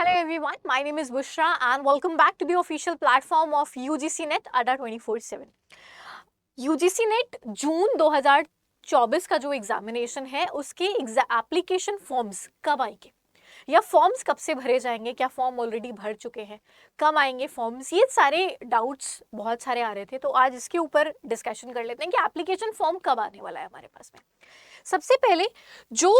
Hello everyone, my name is Bushra and welcome back to the official platform of UGC Net Adda 24/7। UGC Net जून 2024 का जो examination है उसके application forms कब आएंगे या forms कब से भरे जाएंगे, क्या फॉर्म ऑलरेडी भर चुके हैं, कब आएंगे फॉर्म्स, ये सारे डाउट्स बहुत सारे आ रहे थे। तो आज इसके ऊपर डिस्कशन कर लेते हैं कि एप्लीकेशन फॉर्म कब आने वाला है हमारे पास में। सबसे पहले जो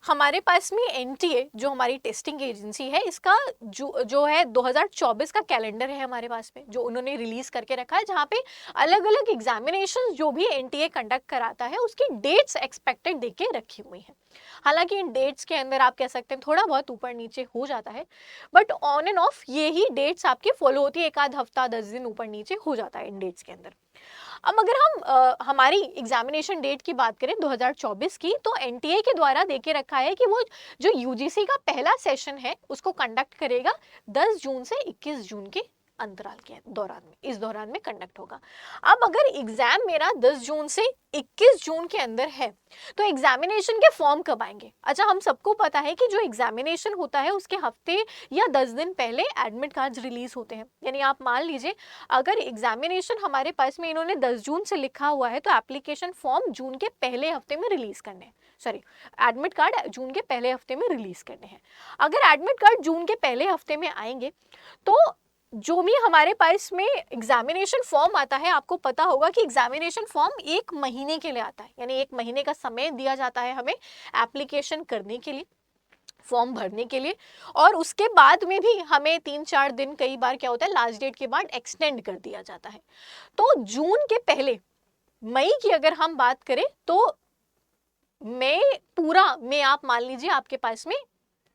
हमारे पास में एनटीए जो हमारी टेस्टिंग एजेंसी है, इसका जो है 2024 का कैलेंडर है हमारे पास में, जो उन्होंने रिलीज करके रखा है, जहाँ पे अलग अलग एग्जामिनेशन जो भी एनटीए कंडक्ट कराता है उसकी डेट्स एक्सपेक्टेड देके रखी हुई है। हालांकि इन डेट्स के अंदर आप कह सकते हैं थोड़ा बहुत ऊपर नीचे हो जाता है, बट ऑन एंड ऑफ ये ही डेट्स आपकी फॉलो होती है, एक आध हफ्ता 10 दिन ऊपर नीचे हो जाता है इन डेट्स के अंदर। अब अगर हम हमारी एग्जामिनेशन डेट की बात करें 2024 की, तो एनटीए के द्वारा देके रखा है कि वो जो यूजीसी का पहला सेशन है उसको कंडक्ट करेगा 10 जून से 21 जून के अंतराल के दौरान में, इस दौरान में कंडक्ट होगा। अब अगर एग्जाम मेरा 10 जून से 21 जून के अंदर है तो एग्जामिनेशन के फॉर्म कब आएंगे? अच्छा, हम सबको पता है कि जो एग्जामिनेशन होता है उसके हफ्ते या 10 दिन पहले एडमिट कार्ड्स रिलीज होते हैं। यानी आप मान लीजिए अगर एग्जामिनेशन हमारे पास में इन्होंने 10 जून से लिखा हुआ है तो एप्लीकेशन फॉर्म जून के पहले हफ्ते में रिलीज करने हैं, सॉरी एडमिट कार्ड जून के पहले हफ्ते में रिलीज करने हैं। अगर एडमिट कार्ड जून के पहले हफ्ते में आएंगे तो जो भी हमारे पास में एग्जामिनेशन फॉर्म आता है, आपको पता होगा कि एग्जामिनेशन फॉर्म 1 महीने के लिए आता है, यानी 1 महीने का समय दिया जाता है हमें एप्लीकेशन करने के लिए, फॉर्म भरने के लिए। और उसके बाद में भी हमें 3-4 दिन, कई बार क्या होता है लास्ट डेट के बाद एक्सटेंड कर दिया जाता है। तो जून के पहले, मई की अगर हम बात करें तो मई आप मान लीजिए आपके पास में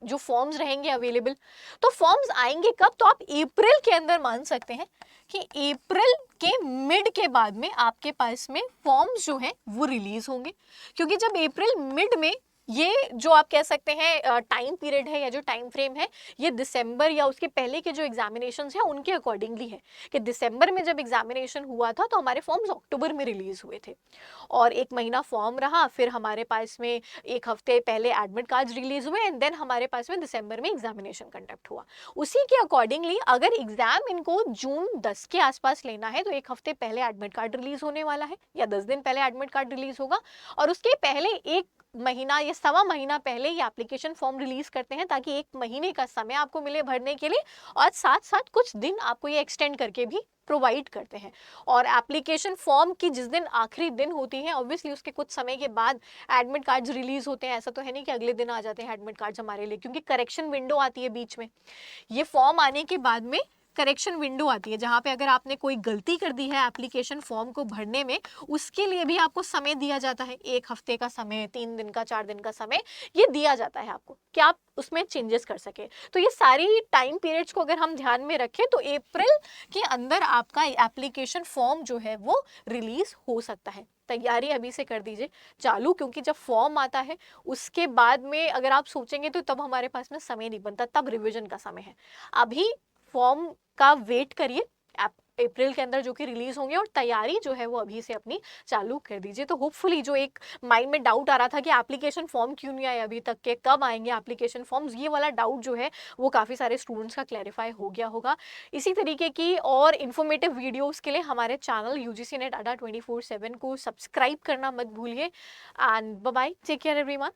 जो फॉर्म्स रहेंगे अवेलेबल, तो फॉर्म्स आएंगे कब? तो आप अप्रैल के अंदर मान सकते हैं कि अप्रैल के मिड के बाद में आपके पास में फॉर्म्स जो हैं वो रिलीज होंगे। क्योंकि जब अप्रैल मिड में, ये जो आप कह सकते हैं टाइम पीरियड है या जो टाइम फ्रेम है, ये दिसंबर या उसके पहले के जो एग्जामिनेशंस हैं उनके अकॉर्डिंगली है कि दिसंबर में जब एग्जामिनेशन हुआ था तो हमारे फॉर्म्स अक्टूबर में रिलीज हुए थे और 1 महीना फॉर्म रहा, फिर हमारे पास में 1 हफ्ते पहले एडमिट कार्ड रिलीज हुए एंड देन हमारे पास में दिसंबर में एग्जामिनेशन कंडक्ट हुआ। उसी के अकॉर्डिंगली अगर एग्जाम इनको जून 10 के आसपास लेना है तो 1 हफ्ते पहले एडमिट कार्ड रिलीज होने वाला है या 10 दिन पहले एडमिट कार्ड रिलीज होगा, और उसके पहले 1 महीना या सवा महीना पहले ये एप्लीकेशन फॉर्म रिलीज करते हैं ताकि 1 महीने का समय आपको मिले भरने के लिए, और साथ साथ कुछ दिन आपको ये एक्सटेंड करके भी प्रोवाइड करते हैं। और एप्लीकेशन फॉर्म की जिस दिन आखिरी दिन होती है, ऑब्वियसली उसके कुछ समय के बाद एडमिट कार्ड्स रिलीज होते हैं। ऐसा तो है नहीं कि अगले दिन आ जाते हैं एडमिट कार्ड्स हमारे लिए, क्योंकि करेक्शन विंडो आती है बीच में। ये फॉर्म आने के बाद में करेक्शन विंडो आती है जहाँ पे अगर आपने कोई गलती कर दी है एप्लीकेशन फॉर्म को भरने में, उसके लिए भी आपको समय दिया जाता है, 1 हफ्ते का समय, 3 दिन का, 4 दिन का समय ये दिया जाता है आपको कि आप उसमें चेंजेस कर सके। तो ये सारी टाइम पीरियड्स को अगर हम ध्यान में रखें तो अप्रैल के अंदर आपका एप्लीकेशन फॉर्म जो है वो रिलीज हो सकता है। तैयारी अभी से कर दीजिए चालू, क्योंकि जब फॉर्म आता है उसके बाद में अगर आप सोचेंगे तो तब हमारे पास में समय नहीं बनता, तब रिवीजन का समय है। अभी फॉर्म का वेट करिए अप्रैल के अंदर जो कि रिलीज होंगे, और तैयारी जो है वो अभी से अपनी चालू कर दीजिए। तो होपफुली जो एक माइंड में डाउट आ रहा था कि एप्लीकेशन फॉर्म क्यों नहीं आए अभी तक के, कब आएंगे एप्लीकेशन फॉर्म्स, ये वाला डाउट जो है वो काफ़ी सारे स्टूडेंट्स का क्लैरिफाई हो गया होगा। इसी तरीके की और इन्फॉर्मेटिव वीडियोज़ के लिए हमारे चैनल UGC नेट अड्डा 24/7 को सब्सक्राइब करना मत भूलिए। And bye bye, take care everyone.